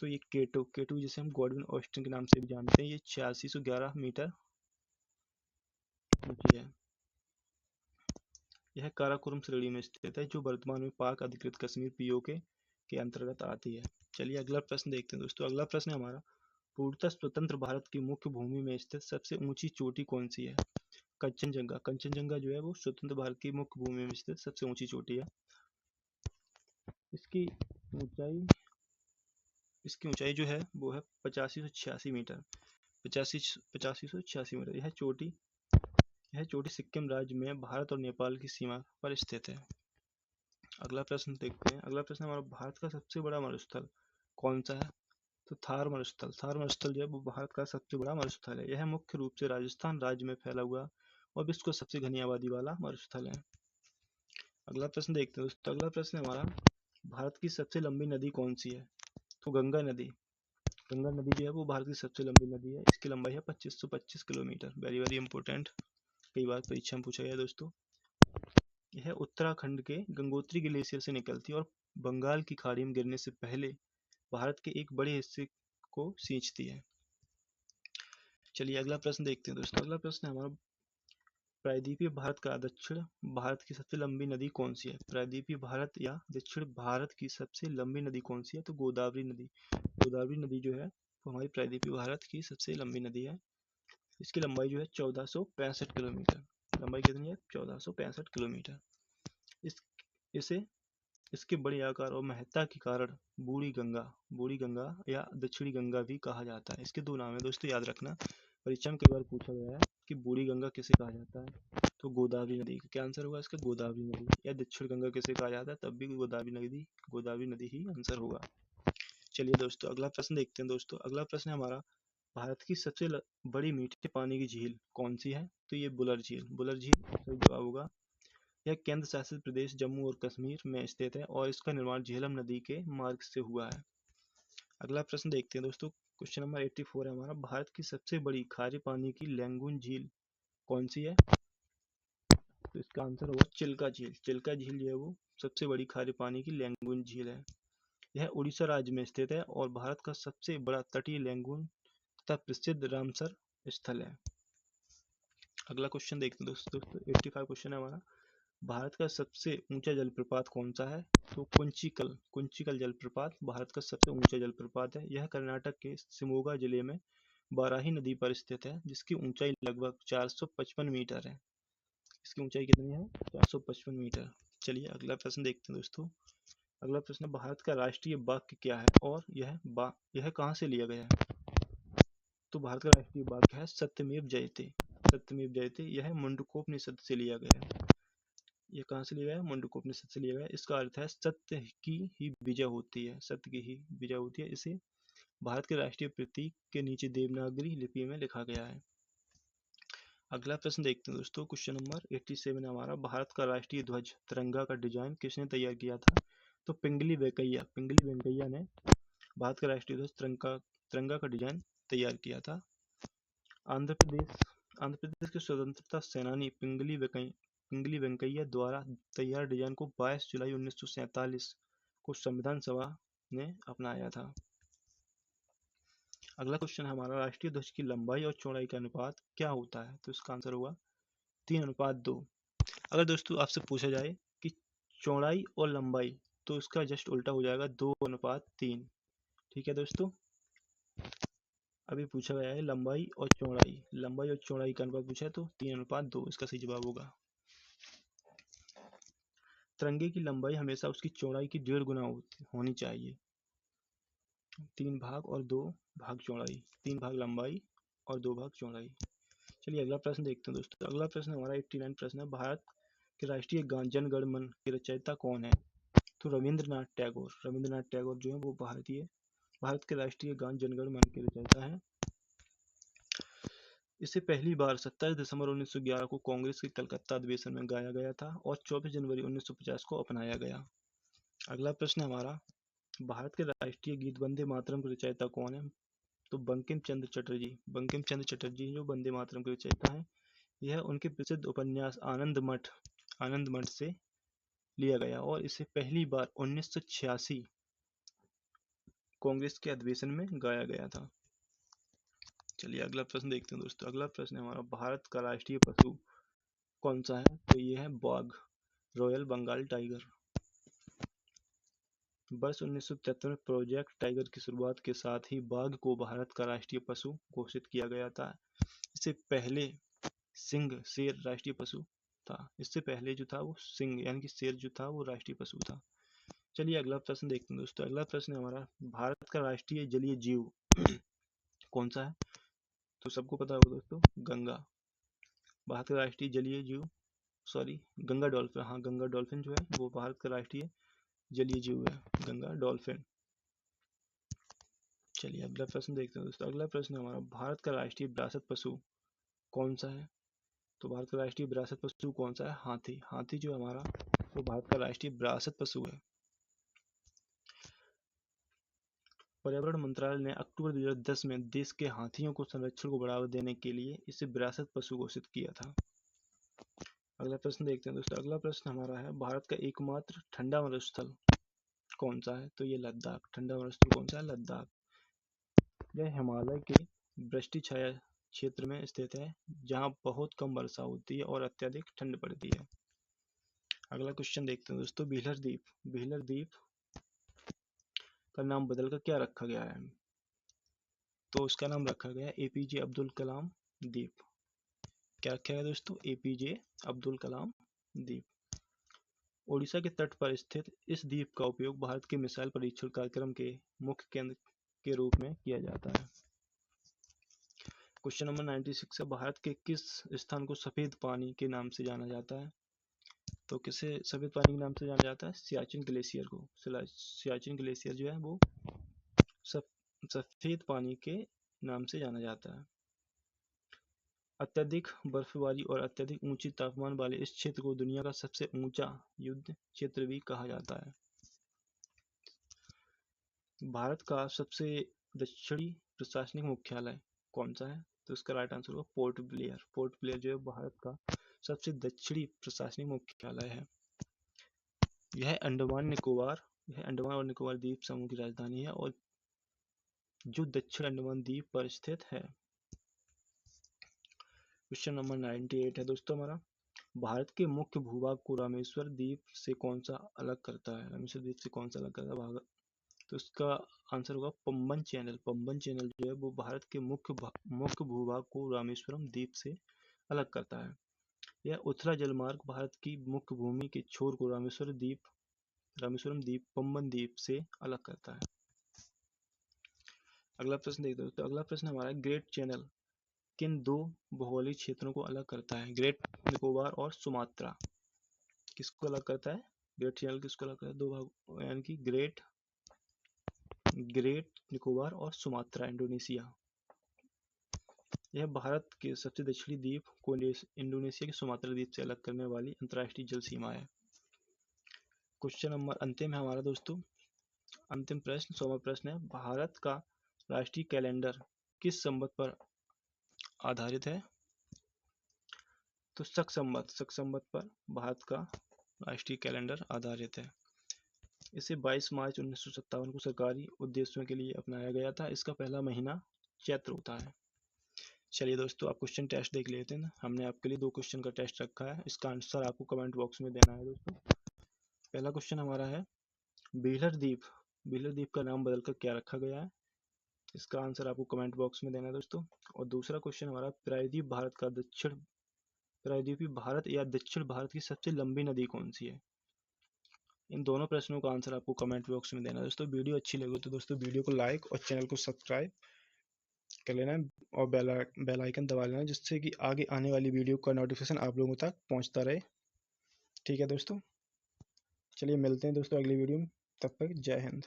तो ये केटू जिसे हम गॉडविन ऑस्टिन के नाम से भी जानते हैं, ये 8611 मीटर ऊंची है। यह काराकोरम श्रेणी में स्थित है जो वर्तमान में पाक अधिकृत कश्मीर पीओके के अंतर्गत आती है। चलिए अगला प्रश्न देखते हैं दोस्तों। अगला प्रश्न है हमारा। पूर्णतः स्वतंत्र भारत की मुख्य भूमि में स्थित सबसे ऊंची चोटी कौन सी है? कंचनजंगा जो है वो स्वतंत्र भारत की मुख्य भूमि में स्थित सबसे ऊंची चोटी है। इसकी ऊंचाई जो है वो है 8586 मीटर। 8586 मीटर। यह चोटी सिक्किम राज्य में भारत और नेपाल की सीमा पर स्थित है। अगला प्रश्न देखते हैं। अगला प्रश्न हमारा। भारत का सबसे बड़ा मरुस्थल कौन सा है? तो थार मरुस्थल जो है वो भारत का सबसे बड़ा मरुस्थल है। यह मुख्य रूप से राजस्थान राज्य में फैला हुआ और विश्व का सबसे घनी आबादी वाला मरुस्थल है। अगला प्रश्न देखते हैं दोस्तों। अगला प्रश्न हमारा। भारत की सबसे लंबी नदी कौन सी है? तो गंगा नदी जो है वो भारत की सबसे लंबी नदी है। इसकी लंबाई है 2525 किलोमीटर। वेरी वेरी इंपॉर्टेंट, कई बार परीक्षा में पूछा गया दोस्तों। यह उत्तराखंड के गंगोत्री ग्लेशियर से निकलती है और बंगाल की खाड़ी में गिरने से पहले भारत के एक बड़े हिस्से को सींचती है। चलिए अगला प्रश्न देखते हैं दोस्तों। अगला प्रश्न है हमारा। प्रायद्वीपीय भारत का दक्षिण भारत की सबसे लंबी नदी कौन सी है? प्रायद्वीपीय भारत या दक्षिण भारत की सबसे लंबी नदी कौन सी है? तो गोदावरी नदी जो है वो हमारी प्रायद्वीपीय भारत की सबसे लंबी नदी है। इसकी लंबाई जो है 1465 किलोमीटर। लंबाई कितनी है? 1465 किलोमीटर। इसे इसके बड़े आकार और महत्ता के कारण बूढ़ी गंगा या दक्षिणी गंगा भी कहा जाता है। इसके दो नाम है दोस्तों, याद रखना। परीक्षा में कई बार पूछा गया है कि बूढ़ी गंगा किसे कहा जाता है? तो गोदावरी नदी। क्या आंसर होगा इसका? गोदावरी नदी। या दक्षिण गंगा किसे कहा जाता है? तब भी गोदावरी नदी ही आंसर होगा। चलिए दोस्तों अगला प्रश्न देखते हैं दोस्तों। अगला प्रश्न है हमारा। भारत की सबसे बड़ी मीठे पानी की झील कौन सी है? तो ये बुलर झील सही जवाब होगा। यह केंद्र शासित प्रदेश जम्मू और कश्मीर में स्थित है और इसका निर्माण झेलम नदी के मार्ग से हुआ है। अगला प्रश्न देखते हैं दोस्तों। क्वेश्चन नंबर 84 है हमारा। भारत की सबसे बड़ी खारे पानी की लैंगून झील कौन सी है? तो इसका आंसर होगा चिल्का झील जो है वो सबसे बड़ी खारे पानी की लैंगून झील है। यह उड़ीसा राज्य में स्थित है और भारत का सबसे बड़ा तटीय लैंगून तथा प्रसिद्ध रामसर स्थल है। अगला क्वेश्चन देखते हैं दोस्तों। 85 क्वेश्चन है हमारा। भारत का सबसे ऊंचा जलप्रपात कौन सा है? तो कुंचिकल जलप्रपात भारत का सबसे ऊंचा जलप्रपात है। यह कर्नाटक के शिमोगा जिले में बाराही नदी पर स्थित है जिसकी ऊंचाई लगभग 455 मीटर है। इसकी ऊंचाई कितनी है? 455 मीटर। चलिए अगला प्रश्न देखते हैं दोस्तों। अगला प्रश्न। भारत का राष्ट्रीय वाक्य क्या है और यह कहाँ से लिया गया है? तो भारत का राष्ट्रीय वाक्य है सत्यमेव जयते। यह मुंडकोपनिषद से लिया गया है। ये कहाँ से लिया है? मुंडकोपनिषद से लिया गया है। इसका अर्थ है सत्य की ही विजय होती है। इसे भारत के राष्ट्रीय प्रतीक के नीचे देवनागरी लिपि में लिखा गया है। अगला प्रश्न देखते हैं दोस्तों। क्वेश्चन नंबर 87 है हमारा। भारत का राष्ट्रीय ध्वज तिरंगा का डिजाइन किसने तैयार किया था? तो पिंगली वेंकैया ने भारत का राष्ट्रीय ध्वज तिरंगा का डिजाइन तैयार किया था। आंध्र प्रदेश के स्वतंत्रता सेनानी पिंगली वेंकैया द्वारा तैयार डिजाइन को 22 जुलाई 1947 को संविधान सभा ने अपनाया था। अगला क्वेश्चन है हमारा। राष्ट्रीय ध्वज की लंबाई और चौड़ाई का अनुपात क्या होता है? तो इसका आंसर होगा 3:2। अगर दोस्तों आपसे पूछा जाए कि चौड़ाई और लंबाई, तो इसका जस्ट उल्टा हो जाएगा 2:3। ठीक है दोस्तों, अभी पूछा गया है लंबाई और चौड़ाई, लंबाई और चौड़ाई का अनुपात पूछा है तो 3:2 इसका सही जवाब होगा। तिरंगे की लंबाई हमेशा उसकी चौड़ाई की 1.5 गुना होनी चाहिए। 3 भाग और 2 भाग चौड़ाई, 3 भाग लंबाई और 2 भाग चौड़ाई। चलिए अगला प्रश्न देखते हैं दोस्तों। अगला प्रश्न हमारा 89 प्रश्न है, भारत के राष्ट्रीय गान जन गण मन के रचयिता कौन है? तो रविंद्रनाथ टैगोर। रविंद्रनाथ टैगोर जो है वो भारत के राष्ट्रीय गान जन गण मन के रचयिता है। इसे पहली बार 27 दिसंबर 1911 को कांग्रेस के कलकत्ता अधिवेशन में गाया गया था और 24 जनवरी 1950 को अपनाया गया। अगला प्रश्न हमारा, भारत के राष्ट्रीय गीत वंदे मातरम के रचयिता कौन है? तो बंकिम चंद्र चटर्जी। बंकिम चंद्र चटर्जी जो वंदे मातरम के रचयिता हैं। यह उनके प्रसिद्ध उपन्यास आनंद मठ से लिया गया और इसे पहली बार 1986 कांग्रेस के अधिवेशन में गाया गया था। चलिए अगला प्रश्न देखते हैं दोस्तों। अगला प्रश्न है हमारा, भारत का राष्ट्रीय पशु कौन सा है? तो ये है बाघ, रॉयल बंगाल टाइगर। वर्ष 1973 में प्रोजेक्ट टाइगर की शुरुआत के साथ ही बाघ को भारत का राष्ट्रीय पशु घोषित किया गया था। इससे पहले सिंह शेर राष्ट्रीय पशु था। इससे पहले जो था वो सिंह यानी कि शेर जो था वो राष्ट्रीय पशु था। चलिए अगला प्रश्न देखते हैं दोस्तों। अगला प्रश्न है हमारा, भारत का राष्ट्रीय जलीय जीव कौन सा है? तो सबको पता होगा दोस्तों, गंगा। भारत का राष्ट्रीय जलीय जीव गंगा डॉल्फिन। हाँ, गंगा डॉल्फिन जो है वो भारत का राष्ट्रीय जलीय जीव है, गंगा डॉल्फिन। चलिए अगला प्रश्न देखते हैं दोस्तों। अगला प्रश्न है हमारा, भारत का राष्ट्रीय विरासत पशु कौन सा है? तो भारत का राष्ट्रीय विरासत पशु कौन सा है? हाथी। हाथी जो हमारा वो भारत का राष्ट्रीय विरासत पशु है। पर्यावरण मंत्रालय ने अक्टूबर 2010 में देश के हाथियों को संरक्षण को बढ़ावा देने के लिए इसे विरासत पशु घोषित किया था। अगला प्रश्न देखते हैं दोस्तों। अगला प्रश्न हमारा है, भारत का एकमात्र ठंडा मरुस्थल कौन सा है? तो ये लद्दाख। ठंडा मरुस्थल कौन सा है? लद्दाख। यह हिमालय के वृष्टि छाया क्षेत्र में स्थित है जहाँ बहुत कम वर्षा होती है और अत्यधिक ठंड पड़ती है। अगला क्वेश्चन देखते हैं दोस्तों। व्हीलर द्वीप। व्हीलर द्वीप का नाम बदलकर क्या रखा गया है? तो उसका नाम रखा गया एपीजे अब्दुल कलाम द्वीप। क्या रखा गया दोस्तों? एपीजे अब्दुल कलाम द्वीप। ओडिशा के तट पर स्थित इस द्वीप का उपयोग भारत के मिसाइल परीक्षण कार्यक्रम के मुख्य केंद्र के रूप में किया जाता है। क्वेश्चन नंबर 96 है, भारत के किस स्थान को सफेद पानी के नाम से जाना जाता है? तो किसे सफेद पानी के नाम से जाना जाता है? सियाचिन ग्लेशियर को। सियाचिन ग्लेशियर जो है वो सफेद पानी के नाम से जाना जाता है। अत्यधिक बर्फबारी और अत्यधिक ऊंची तापमान वाले इस क्षेत्र को दुनिया का सबसे ऊंचा युद्ध क्षेत्र भी कहा जाता है। भारत का सबसे दक्षिणी प्रशासनिक मुख्यालय कौन सा है? तो इसका राइट आंसर होगा पोर्ट ब्लेयर। पोर्ट ब्लेयर जो है भारत का सबसे दक्षिणी प्रशासनिक मुख्यालय है। यह अंडमान और निकोबार द्वीप समूह की राजधानी है और जो दक्षिण अंडमान द्वीप पर स्थित है। क्वेश्चन नंबर 98 है दोस्तों हमारा, भारत के मुख्य भूभाग को रामेश्वर द्वीप से कौन सा अलग करता है? रामेश्वर द्वीप से कौन सा अलग करता है? तो इसका आंसर होगा पंबन चैनल। पंबन चैनल जो है वो भारत के मुख्य भूभाग को रामेश्वरम द्वीप से अलग करता है। यह उत्तरा जलमार्ग भारत की मुख्य भूमि के छोर को रामेश्वरम द्वीप पंबन द्वीप से अलग करता है। अगला प्रश्न देखते हैं। तो अगला प्रश्न हमारा, ग्रेट चैनल किन दो भौगोलिक क्षेत्रों को अलग करता है? ग्रेट निकोबार और सुमात्रा। किसको अलग करता है? ग्रेट चैनल किसको अलग करता है? दो भाग यानी कि ग्रेट निकोबार और सुमात्रा इंडोनेशिया। यह भारत के सबसे दक्षिणी द्वीप को इंडोनेशिया के सुमात्रा द्वीप से अलग करने वाली अंतर्राष्ट्रीय जल सीमा है। क्वेश्चन नंबर अंतिम है हमारा दोस्तों। अंतिम प्रश्न 100वां प्रश्न है, भारत का राष्ट्रीय कैलेंडर किस संवत पर आधारित है? तो शक संवत पर भारत का राष्ट्रीय कैलेंडर आधारित है। इसे 22 मार्च 1957 को सरकारी उद्देश्यों के लिए अपनाया गया था। इसका पहला महीना चैत्र होता है। चलिए दोस्तों, आप क्वेश्चन टेस्ट देख लेते हैं। हमने आपके लिए 2 क्वेश्चन का टेस्ट रखा है, इसका आंसर आपको कमेंट बॉक्स में देना है दोस्तों। पहला क्वेश्चन हमारा है, व्हीलर द्वीप का नाम बदलकर क्या रखा गया है? इसका आंसर आपको कमेंट बॉक्स में देना है दोस्तों। और दूसरा क्वेश्चन हमारा, प्रायद्वीपीय भारत या दक्षिण भारत की सबसे लंबी नदी कौन सी है? इन दोनों प्रश्नों का आंसर आपको कमेंट बॉक्स में देना है दोस्तों। वीडियो अच्छी लगी तो दोस्तों वीडियो को लाइक और चैनल को सब्सक्राइब कर लेना है और बेल आइकन दबा लेना, जिससे कि आगे आने वाली वीडियो का नोटिफिकेशन आप लोगों तक पहुंचता रहे। ठीक है दोस्तों, चलिए मिलते हैं दोस्तों अगली वीडियो में, तब तक जय हिंद।